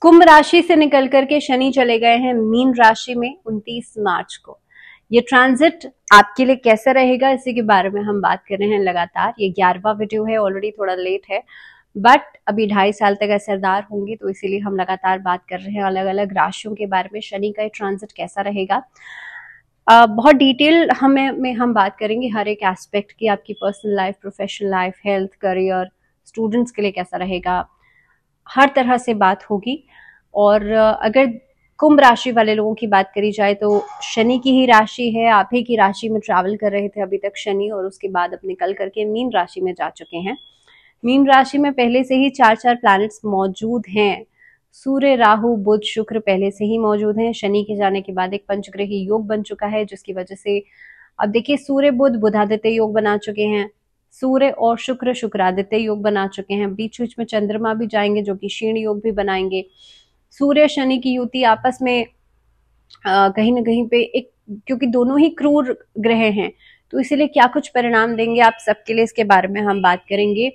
कुंभ राशि से निकल करके शनि चले गए हैं मीन राशि में 29 मार्च को। ये ट्रांजिट आपके लिए कैसा रहेगा, इसी के बारे में हम बात कर रहे हैं लगातार। ये 11वां वीडियो है, ऑलरेडी थोड़ा लेट है, बट अभी 2.5 साल तक असरदार होंगी, तो इसीलिए हम लगातार बात कर रहे हैं अलग अलग राशियों के बारे में। शनि का ट्रांजिट कैसा रहेगा, बहुत डिटेल में हम बात करेंगे हर एक एस्पेक्ट की। आपकी personal life, professional life, health, career, students के लिए कैसा रहेगा, हर तरह से बात होगी। और अगर कुंभ राशि वाले लोगों की बात करी जाए तो शनि की ही राशि है, आप ही की राशि में ट्रैवल कर रहे थे अभी तक शनि, और उसके बाद अब निकल करके मीन राशि में जा चुके हैं। मीन राशि में पहले से ही 4 प्लैनेट्स मौजूद हैं। सूर्य, राहु, बुध, शुक्र पहले से ही मौजूद हैं। शनि के जाने के बाद एक पंचग्रही योग बन चुका है, जिसकी वजह से अब देखिए सूर्य बुध बुधादित्य योग बना चुके हैं, सूर्य और शुक्र शुक्रादित्य योग बना चुके हैं। बीच बीच में चंद्रमा भी जाएंगे जो कि क्षीण योग भी बनाएंगे। सूर्य शनि की युति आपस में कहीं ना कहीं पे एक, क्योंकि दोनों ही क्रूर ग्रह हैं, तो इसीलिए क्या कुछ परिणाम देंगे आप सबके लिए, इसके बारे में हम बात करेंगे।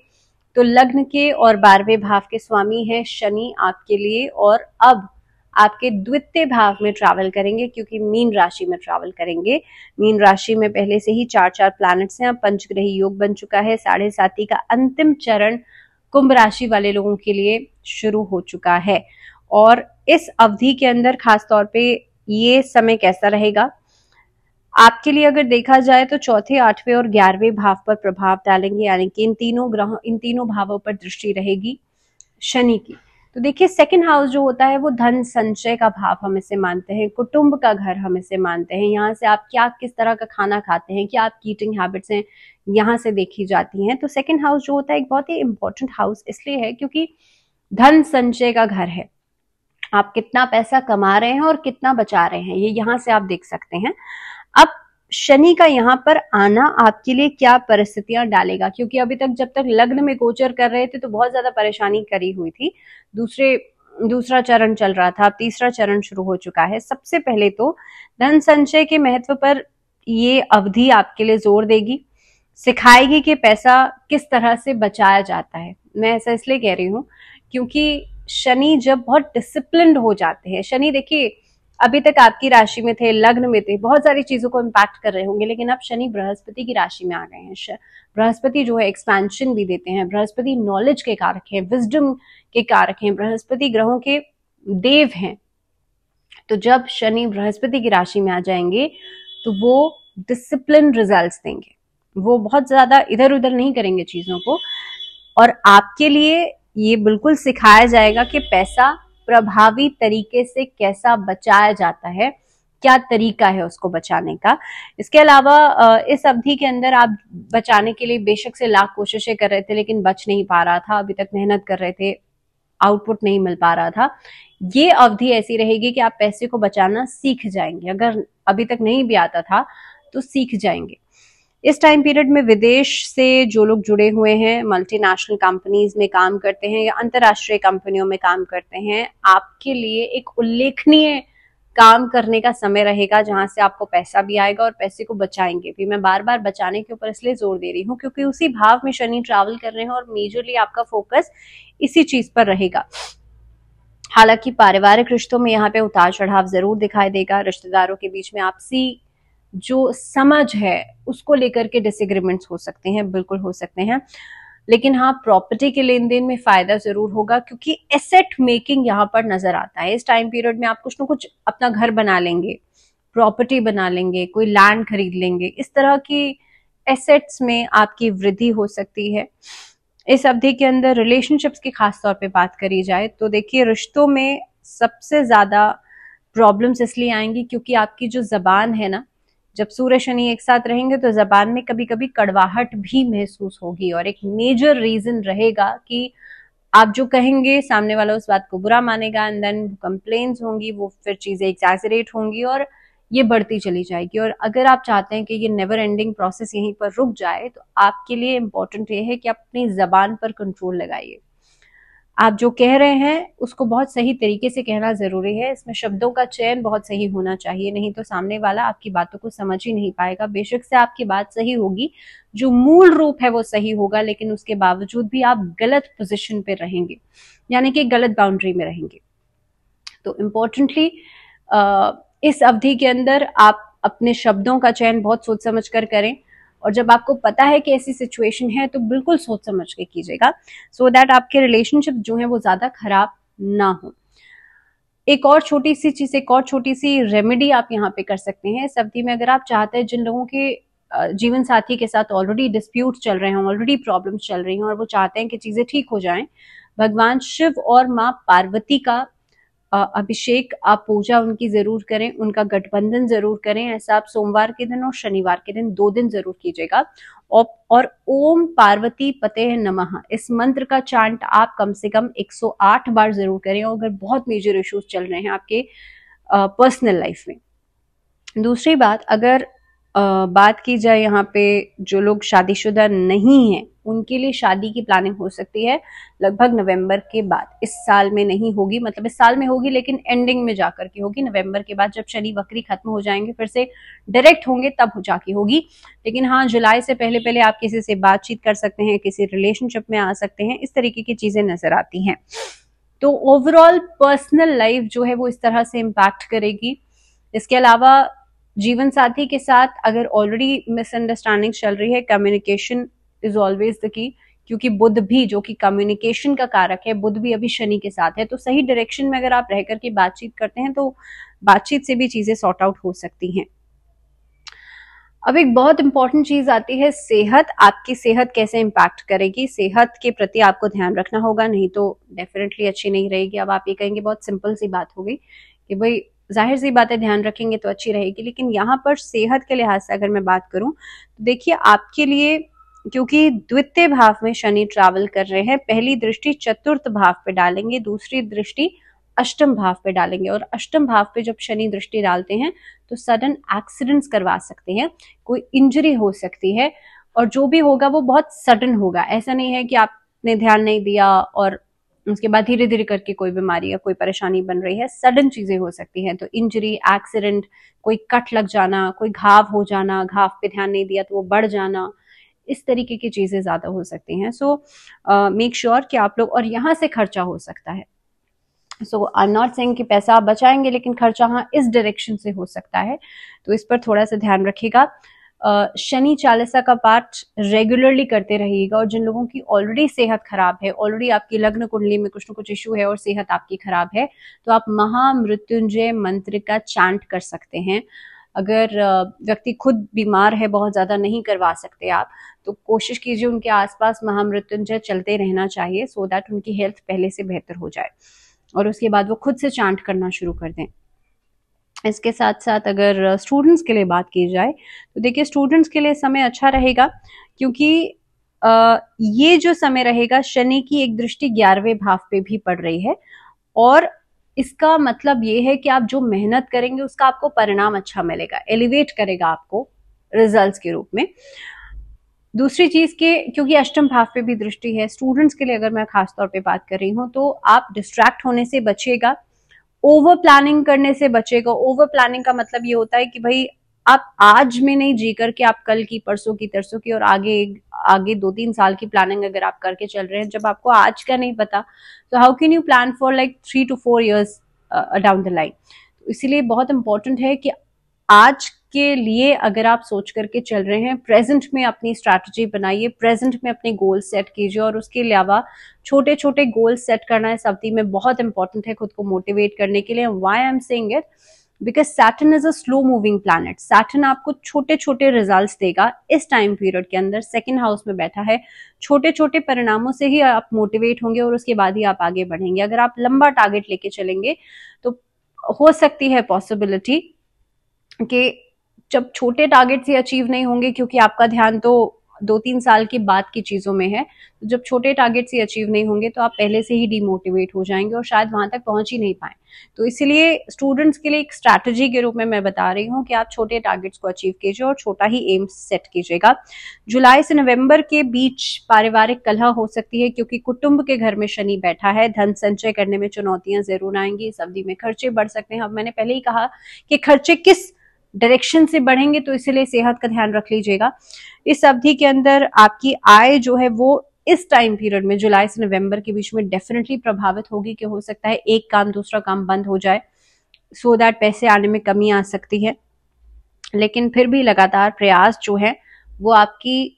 तो लग्न के और 12वें भाव के स्वामी है शनि आपके लिए, और अब आपके द्वितीय भाव में ट्रैवल करेंगे, क्योंकि मीन राशि में ट्रैवल करेंगे। मीन राशि में पहले से ही 4 प्लैनेट्स हैं, अब पंचग्रही योग बन चुका है। 7.5 का अंतिम चरण कुंभ राशि वाले लोगों के लिए शुरू हो चुका है, और इस अवधि के अंदर खास तौर पे ये समय कैसा रहेगा आपके लिए, अगर देखा जाए तो चौथे, 8वें और 11वें भाव पर प्रभाव डालेंगे, यानी कि इन तीनों भावों पर दृष्टि रहेगी शनि की। तो देखिए, सेकंड हाउस जो होता है वो धन संचय का भाव हम इसे मानते हैं, कुटुंब का घर हम इसे मानते हैं। यहाँ से आप क्या किस तरह का खाना खाते हैं, क्या आपकी ईटिंग हैबिट्स हैं, यहाँ से देखी जाती हैं। तो सेकंड हाउस जो होता है एक बहुत ही इंपॉर्टेंट हाउस इसलिए है क्योंकि धन संचय का घर है। आप कितना पैसा कमा रहे हैं और कितना बचा रहे हैं, ये यहाँ से आप देख सकते हैं। अब शनि का यहाँ पर आना आपके लिए क्या परिस्थितियां डालेगा, क्योंकि अभी तक जब तक लग्न में गोचर कर रहे थे तो बहुत ज्यादा परेशानी करी हुई थी। दूसरा चरण चल रहा था, अब तीसरा चरण शुरू हो चुका है। सबसे पहले तो धन संचय के महत्व पर ये अवधि आपके लिए जोर देगी, सिखाएगी कि पैसा किस तरह से बचाया जाता है। मैं ऐसा इसलिए कह रही हूँ क्योंकि शनि जब बहुत डिसिप्लिन्ड हो जाते हैं, शनि देखिए अभी तक आपकी राशि में थे, लग्न में थे, बहुत सारी चीजों को इम्पैक्ट कर रहे होंगे, लेकिन अब शनि बृहस्पति की राशि में आ गए हैं। बृहस्पति जो है एक्सपेंशन भी देते हैं, बृहस्पति नॉलेज के कारक हैं, विजडम के कारक हैं, बृहस्पति ग्रहों के देव हैं। तो जब शनि बृहस्पति की राशि में आ जाएंगे तो वो डिसिप्लिन रिजल्ट्स देंगे, वो बहुत ज्यादा इधर उधर नहीं करेंगे चीजों को, और आपके लिए ये बिल्कुल सिखाया जाएगा कि पैसा प्रभावी तरीके से कैसा बचाया जाता है, क्या तरीका है उसको बचाने का। इसके अलावा इस अवधि के अंदर आप बचाने के लिए बेशक से लाख कोशिशें कर रहे थे, लेकिन बच नहीं पा रहा था, अभी तक मेहनत कर रहे थे, आउटपुट नहीं मिल पा रहा था। ये अवधि ऐसी रहेगी कि आप पैसे को बचाना सीख जाएंगे, अगर अभी तक नहीं भी आता था तो सीख जाएंगे। इस टाइम पीरियड में विदेश से जो लोग जुड़े हुए हैं, मल्टीनेशनल कंपनीज में काम करते हैं या अंतरराष्ट्रीय कंपनियों में काम करते हैं, आपके लिए एक उल्लेखनीय काम करने का समय रहेगा, जहां से आपको पैसा भी आएगा और पैसे को बचाएंगे भी। मैं बार बार बचाने के ऊपर इसलिए जोर दे रही हूँ क्योंकि उसी भाव में शनि ट्रैवल कर रहे हैं और मेजरली आपका फोकस इसी चीज पर रहेगा। हालांकि पारिवारिक रिश्तों में यहाँ पे उतार चढ़ाव जरूर दिखाई देगा, रिश्तेदारों के बीच में आपसी जो समझ है उसको लेकर के डिसएग्रीमेंट्स हो सकते हैं, बिल्कुल हो सकते हैं, लेकिन हाँ प्रॉपर्टी के लेन देन में फायदा जरूर होगा, क्योंकि एसेट मेकिंग यहाँ पर नजर आता है। इस टाइम पीरियड में आप कुछ ना कुछ अपना घर बना लेंगे, प्रॉपर्टी बना लेंगे, कोई लैंड खरीद लेंगे, इस तरह की एसेट्स में आपकी वृद्धि हो सकती है। इस अवधि के अंदर रिलेशनशिप्स की खास तौर पे बात करी जाए तो देखिए, रिश्तों में सबसे ज्यादा प्रॉब्लम्स इसलिए आएंगी क्योंकि आपकी जो जबान है ना, जब सूर्य शनि एक साथ रहेंगे तो जबान में कभी कभी कड़वाहट भी महसूस होगी, और एक मेजर रीजन रहेगा कि आप जो कहेंगे सामने वाला उस बात को बुरा मानेगा, एंड देन कंप्लेन्स होंगी, वो फिर चीजें एक्सैजरेट होंगी और ये बढ़ती चली जाएगी। और अगर आप चाहते हैं कि ये नेवर एंडिंग प्रोसेस यहीं पर रुक जाए तो आपके लिए इंपॉर्टेंट ये है कि आप अपनी जबान पर कंट्रोल लगाइए। आप जो कह रहे हैं उसको बहुत सही तरीके से कहना जरूरी है, इसमें शब्दों का चयन बहुत सही होना चाहिए, नहीं तो सामने वाला आपकी बातों को समझ ही नहीं पाएगा। बेशक से आपकी बात सही होगी, जो मूल रूप है वो सही होगा, लेकिन उसके बावजूद भी आप गलत पोजीशन पे रहेंगे, यानी कि गलत बाउंड्री में रहेंगे। तो इम्पोर्टेंटली इस अवधि के अंदर आप अपने शब्दों का चयन बहुत सोच समझ कर करें, और जब आपको पता है कि ऐसी सिचुएशन है तो बिल्कुल सोच समझ के कीजिएगा, सो दैट आपके रिलेशनशिप जो है वो ज्यादा खराब ना हो। एक और छोटी सी चीज, एक और छोटी सी रेमेडी आप यहाँ पे कर सकते हैं इस अवधि में। अगर आप चाहते हैं, जिन लोगों के जीवन साथी के साथ ऑलरेडी डिस्प्यूट चल रहे हैं, ऑलरेडी प्रॉब्लम्स चल रही हैं, और वो चाहते हैं कि चीजें ठीक हो जाएं, भगवान शिव और माँ पार्वती का अभिषेक, आप पूजा उनकी जरूर करें, उनका गठबंधन जरूर करें। ऐसा आप सोमवार के दिन और शनिवार के दिन 2 दिन जरूर कीजिएगा। और ओम पार्वती पते नमः इस मंत्र का चांट आप कम से कम 108 बार जरूर करें, अगर बहुत मेजर इश्यूज चल रहे हैं आपके पर्सनल लाइफ में। दूसरी बात, अगर बात की जाए यहाँ पे जो लोग शादीशुदा नहीं हैं, उनके लिए शादी की प्लानिंग हो सकती है लगभग नवंबर के बाद। इस साल में नहीं होगी, मतलब इस साल में होगी लेकिन एंडिंग में जाकर के होगी, नवंबर के बाद जब शनि वक्री खत्म हो जाएंगे, फिर से डायरेक्ट होंगे तब हो जाके होगी। लेकिन हाँ, जुलाई से पहले पहले आप किसी से बातचीत कर सकते हैं, किसी रिलेशनशिप में आ सकते हैं, इस तरीके की चीजें नजर आती हैं। तो ओवरऑल पर्सनल लाइफ जो है वो इस तरह से इम्पैक्ट करेगी। इसके अलावा जीवन साथी के साथ अगर ऑलरेडी मिसअंडरस्टैंडिंग चल रही है, communication is always the key, क्योंकि बुध भी जो कि कम्युनिकेशन का कारक है, बुध भी अभी शनि के साथ है, तो सही डायरेक्शन में अगर आप रह करके बातचीत करते हैं तो बातचीत से भी चीजें सॉर्ट आउट हो सकती हैं। अब एक बहुत इंपॉर्टेंट चीज आती है सेहत। आपकी सेहत कैसे इंपैक्ट करेगी, सेहत के प्रति आपको ध्यान रखना होगा, नहीं तो डेफिनेटली अच्छी नहीं रहेगी। अब आप ये कहेंगे बहुत सिंपल सी बात होगी कि भाई जाहिर सी बात है ध्यान रखेंगे तो अच्छी रहेगी, लेकिन यहाँ पर सेहत के लिहाज से अगर मैं बात करूं तो देखिए आपके लिए, क्योंकि द्वितीय भाव में शनि ट्रैवल कर रहे हैं, पहली दृष्टि चतुर्थ भाव पे डालेंगे, दूसरी दृष्टि अष्टम भाव पे डालेंगे, और अष्टम भाव पे जब शनि दृष्टि डालते हैं तो सडन एक्सीडेंट्स करवा सकते हैं, कोई इंजरी हो सकती है, और जो भी होगा वो बहुत सडन होगा। ऐसा नहीं है कि आपने ध्यान नहीं दिया और उसके बाद धीरे धीरे करके कोई बीमारी या कोई परेशानी बन रही है, सडन चीजें हो सकती हैं। तो इंजरी, एक्सीडेंट, कोई कट लग जाना, कोई घाव हो जाना, घाव पे ध्यान नहीं दिया तो वो बढ़ जाना, इस तरीके की चीजें ज्यादा हो सकती हैं। सो मेक श्योर कि आप लोग, और यहाँ से खर्चा हो सकता है, सो आई एम नॉट सेइंग कि पैसा आप बचाएंगे, लेकिन खर्चा हाँ इस डायरेक्शन से हो सकता है, तो इस पर थोड़ा सा ध्यान रखिएगा। शनि चालीसा का पाठ रेगुलरली करते रहिएगा, और जिन लोगों की ऑलरेडी सेहत खराब है, ऑलरेडी आपकी लग्न कुंडली में कुछ न कुछ इशू है और सेहत आपकी खराब है, तो आप महामृत्युंजय मंत्र का चांट कर सकते हैं। अगर व्यक्ति खुद बीमार है, बहुत ज्यादा नहीं करवा सकते आप, तो कोशिश कीजिए उनके आसपास महामृत्युंजय चलते रहना चाहिए, सो दैट उनकी हेल्थ पहले से बेहतर हो जाए, और उसके बाद वो खुद से चांट करना शुरू कर दें। इसके साथ साथ अगर स्टूडेंट्स के लिए बात की जाए तो देखिए स्टूडेंट्स के लिए समय अच्छा रहेगा, क्योंकि ये जो समय रहेगा, शनि की एक दृष्टि 11वें भाव पे भी पड़ रही है, और इसका मतलब ये है कि आप जो मेहनत करेंगे उसका आपको परिणाम अच्छा मिलेगा, एलिवेट करेगा आपको रिजल्ट्स के रूप में। दूसरी चीज के, क्योंकि अष्टम भाव पे भी दृष्टि है, स्टूडेंट्स के लिए अगर मैं खास तौर पे बात कर रही हूँ, तो आप डिस्ट्रैक्ट होने से बचिएगा, ओवर प्लानिंग करने से बचेगा। ओवर प्लानिंग का मतलब ये होता है कि भाई आप आज में नहीं जी करके आप कल की, परसों की, तरसों की और आगे 2-3 साल की प्लानिंग अगर आप करके चल रहे हैं, जब आपको आज का नहीं पता, तो how can you plan for like 3 to 4 years down the line. तो इसीलिए बहुत इंपॉर्टेंट है कि आज के लिए अगर आप सोच करके चल रहे हैं, प्रेजेंट में अपनी स्ट्रैटेजी बनाइए, प्रेजेंट में अपने गोल सेट कीजिए, और उसके अलावा छोटे छोटे गोल सेट करना इस अवधि में बहुत इंपॉर्टेंट है खुद को मोटिवेट करने के लिए। Why I am saying it, because Saturn is a slow moving planet. Saturn आपको छोटे छोटे रिजल्ट्स देगा इस टाइम पीरियड के अंदर, सेकंड हाउस में बैठा है, छोटे छोटे परिणामों से ही आप मोटिवेट होंगे और उसके बाद ही आप आगे बढ़ेंगे। अगर आप लंबा टारगेट लेके चलेंगे तो हो सकती है पॉसिबिलिटी कि जब छोटे टारगेट्स ही अचीव नहीं होंगे, क्योंकि आपका ध्यान तो 2-3 साल के बाद की चीजों में है, तो जब छोटे टारगेट्स ही अचीव नहीं होंगे तो आप पहले से ही डिमोटिवेट हो जाएंगे और शायद वहां तक पहुंच ही नहीं पाए। तो इसलिए स्टूडेंट्स के लिए एक स्ट्रैटेजी के रूप में मैं बता रही हूँ कि आप छोटे टारगेट्स को अचीव कीजिए और छोटा ही एम सेट कीजिएगा। जुलाई से नवंबर के बीच पारिवारिक कलह हो सकती है, क्योंकि कुटुंब के घर में शनि बैठा है। धन संचय करने में चुनौतियां जरूर आएंगी, इस अवधि में खर्चे बढ़ सकते हैं। अब मैंने पहले ही कहा कि खर्चे किस डायरेक्शन से बढ़ेंगे, तो इसीलिए सेहत का ध्यान रख लीजिएगा। इस अवधि के अंदर आपकी आय जो है वो इस टाइम पीरियड में जुलाई से नवंबर के बीच में डेफिनेटली प्रभावित होगी कि हो सकता है एक काम दूसरा काम बंद हो जाए, सो दैट पैसे आने में कमी आ सकती है। लेकिन फिर भी लगातार प्रयास जो है वो आपकी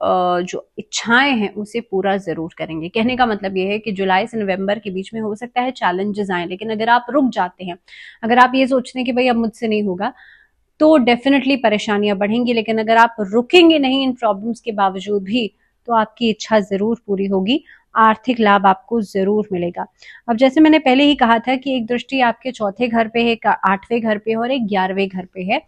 जो इच्छाएं हैं उसे पूरा जरूर करेंगे। कहने का मतलब ये है कि जुलाई से नवंबर के बीच में हो सकता है चैलेंजेस आए, लेकिन अगर आप रुक जाते हैं, अगर आप ये सोचते हैं कि भाई अब मुझसे नहीं होगा, तो डेफिनेटली परेशानियां बढ़ेंगी। लेकिन अगर आप रुकेंगे नहीं इन प्रॉब्लम्स के बावजूद भी, तो आपकी इच्छा जरूर पूरी होगी, आर्थिक लाभ आपको जरूर मिलेगा। अब जैसे मैंने पहले ही कहा था कि एक दृष्टि आपके चौथे घर पे है, एक आठवें घर पे है और एक 11वें घर पे है।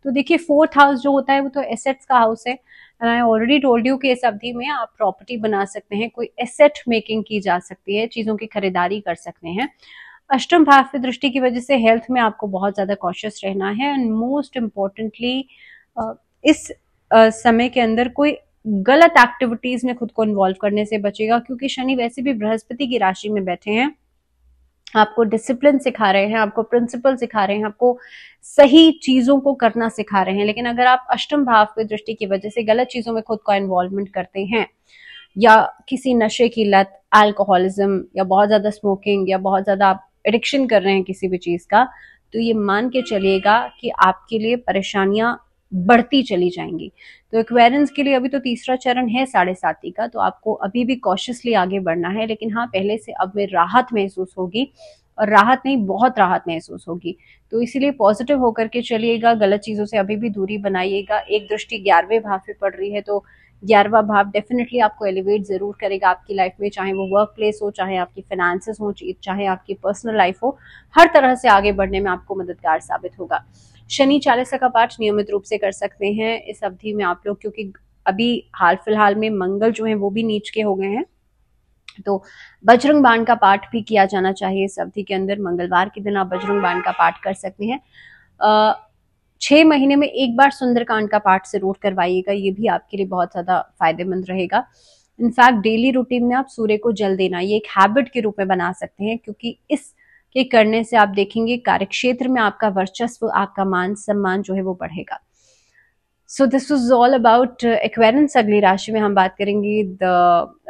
तो देखिए फोर्थ हाउस जो होता है वो तो एसेट्स का हाउस है। And I already told you कि इस अवधि में आप प्रॉपर्टी बना सकते हैं, कोई एसेट मेकिंग की जा सकती है, चीजों की खरीदारी कर सकते हैं। अष्टम भाव की दृष्टि की वजह से हेल्थ में आपको बहुत ज्यादा कॉशियस रहना है। एंड मोस्ट इम्पोर्टेंटली इस समय के अंदर कोई गलत एक्टिविटीज में खुद को इन्वॉल्व करने से बचेगा, क्योंकि शनि वैसे भी बृहस्पति की राशि में बैठे हैं, आपको डिसिप्लिन सिखा रहे हैं, आपको प्रिंसिपल सिखा रहे हैं, आपको सही चीजों को करना सिखा रहे हैं। लेकिन अगर आप अष्टम भाव की दृष्टि की वजह से गलत चीजों में खुद का इन्वॉल्वमेंट करते हैं, या किसी नशे की लत, अल्कोहलिज्म, या बहुत ज्यादा स्मोकिंग, या बहुत ज्यादा आप एडिक्शन कर रहे हैं किसी भी चीज का, तो ये मान के चलिएगा कि आपके लिए परेशानियां बढ़ती चली जाएंगी। तो एक्वेरियंस के लिए अभी तो तीसरा चरण है 7.5 का, तो आपको अभी भी कॉशियसली आगे बढ़ना है। लेकिन हाँ, पहले से अब में राहत महसूस होगी, और राहत नहीं, बहुत राहत महसूस होगी। तो इसीलिए पॉजिटिव होकर के चलिएगा, गलत चीजों से अभी भी दूरी बनाइएगा। एक दृष्टि 11वें भाव पे पड़ रही है, तो 11वां भाव डेफिनेटली आपको एलिवेट जरूर करेगा आपकी लाइफ में, चाहे वो वर्क प्लेस हो, चाहे आपकी फाइनेंसेस हो, चाहे आपकी पर्सनल लाइफ हो, हर तरह से आगे बढ़ने में आपको मददगार साबित होगा। शनि चालीसा का पाठ नियमित रूप से कर सकते हैं इस अवधि में आप लोग, क्योंकि अभी हाल फिलहाल में मंगल जो है वो भी नीच के हो गए हैं। तो बजरंग बाण का पाठ भी किया जाना चाहिए इस अवधि के अंदर। मंगलवार के दिन आप बजरंग बाण का पाठ कर सकते हैं। 6 महीने में एक बार सुंदरकांड का पाठ जरूर करवाइएगा, ये भी आपके लिए बहुत ज्यादा फायदेमंद रहेगा। इनफैक्ट डेली रूटीन में आप सूर्य को जल देना, ये एक हैबिट के रूप में बना सकते हैं, क्योंकि इस के करने से आप देखेंगे कार्यक्षेत्र में आपका वर्चस्व, आपका मान सम्मान जो है वो बढ़ेगा। So this was all about Aquarians. अगली राशि में हम बात करेंगे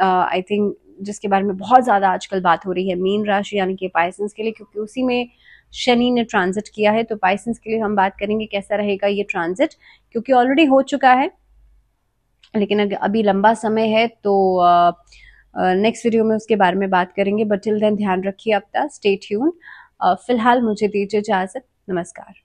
आई थिंक जिसके बारे में बहुत ज्यादा आजकल बात हो रही है, मीन राशि यानी कि पाइसेंस के लिए, क्योंकि उसी में शनि ने ट्रांजिट किया है। तो पाइसेंस के लिए हम बात करेंगे कैसा रहेगा ये ट्रांजिट, क्योंकि ऑलरेडी हो चुका है, लेकिन अभी लंबा समय है। तो नेक्स्ट वीडियो में उसके बारे में बात करेंगे। बट टिल देन ध्यान रखिए अपना, स्टे ट्यून। फिलहाल मुझे दीजिए इजाजत, नमस्कार।